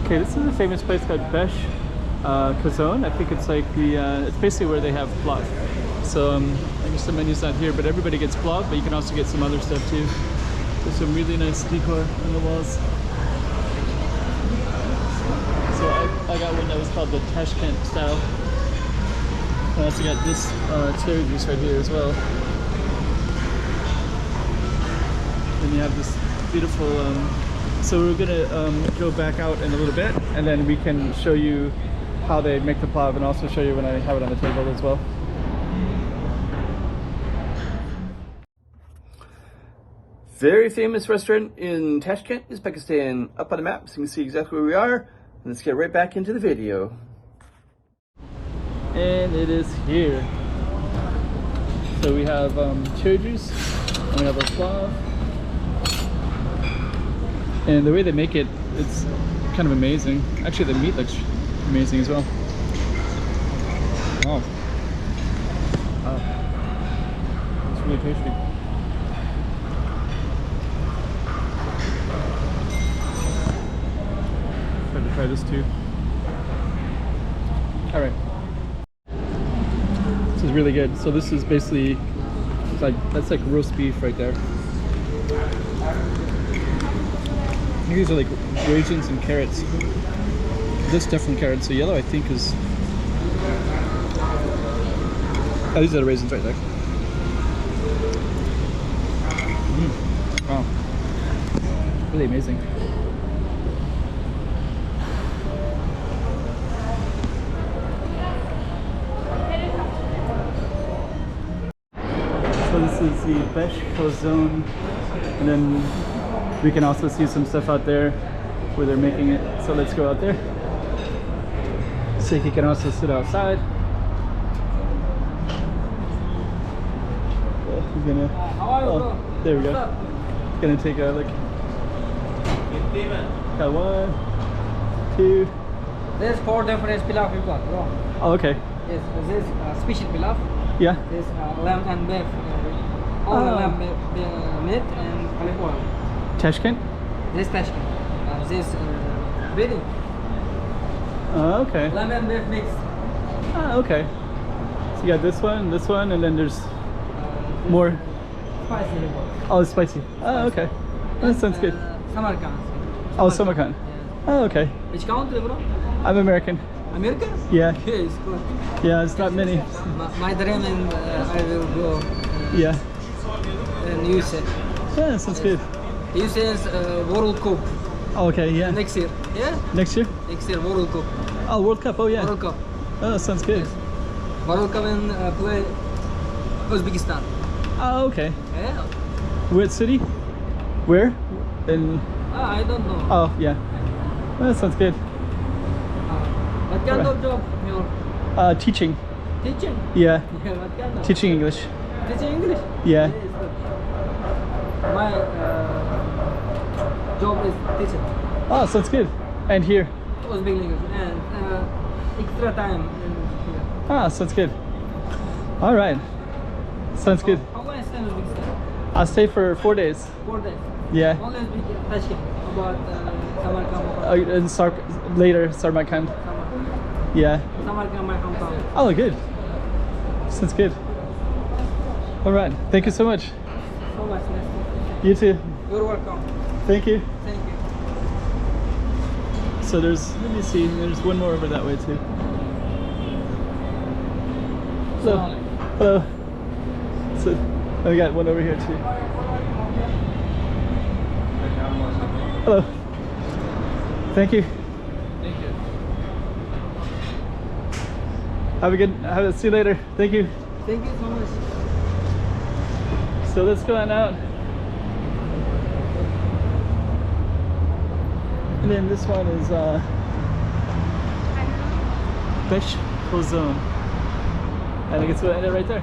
Okay, this is a famous place called Besh, Qozon. I think it's like the, it's basically where they have PLOV. So I guess the menu's not here, but everybody gets PLOV, but you can also get some other stuff too. There's some really nice decor on the walls. So I got one that was called the Tashkent style. I also got this cherry juice right here as well. And you have this beautiful, so we're gonna go back out in a little bit and then we can show you how they make the PLOV and also show you when I have it on the table as well. Very famous restaurant in Tashkent, Uzbekistan, up on the map so you can see exactly where we are. Let's get right back into the video. And it is here. So we have cherry juice and we have our PLOV. And the way they make it, it's kind of amazing. Actually, the meat looks amazing as well. Wow. Wow. It's really tasty. Tried to try this too. All right. This is really good. So this is basically like, that's like roast beef right there. These are like raisins and carrots. This definitely carrots. The yellow I think is, oh, these are the raisins right there. Wow, really amazing. So this is the Besh Qozon, and then we can also see some stuff out there where they're making it. So let's go out there. So you can also sit outside. He's gonna, oh, there we go. Gonna take a look. Got 1, 2. There's 4 different pilaf you got, bro. Oh, okay. Yes, this is special pilaf. Yeah. This lamb and beef. All lamb, meat and olive oil. Tashkent? This Tashkent. This biryani. Oh, okay. Lamb and beef mix. Ah, okay. So you got this one, and then there's more. Spicy. Oh, it's spicy. Oh, okay. That sounds good. Samarkand. Oh, Samarkand. Yeah. Oh, okay. Which country, bro? I'm American. America? Yeah. Yes, good. Yeah, it's not many. My dream, and I will go. Yeah. And USA. Yeah, sounds good. USA's World Cup. Oh, okay, yeah. Next year. Yeah? Next year? Next year, World Cup. Oh, World Cup. Oh, yeah. World Cup. Oh, sounds good. Yes. World Cup and play Uzbekistan. Oh, okay. Yeah. What city? Where? In. I don't know. Oh, yeah. That sounds good. What kind of job you're Teaching. teaching? Yeah. Yeah, what kind of? Teaching English. Teaching English? Yeah. Yes, good. My job is teaching. Oh, sounds good. And here. Uzbek language and extra time in here. Ah, sounds good. All right. Sounds good. How long is stay in Uzbekistan? I'll stay for 4 days. 4 days. Yeah. Only Tashkent. About Samarkand. And later, Samarkand. Samarkand. Yeah. Samarkand, my hometown. Oh, good. Sounds good. All right. Thank you so much. So much nice. You too. You're welcome. Thank you. Thank you. So there's, let me see, there's one more over that way too. Hello. Hello. So we got one over here too. Hello. Thank you. Thank you. Have a see you later. Thank you. Thank you so much. So let's go on out. And then this one is Besh Qozon. And I guess we'll end it right there.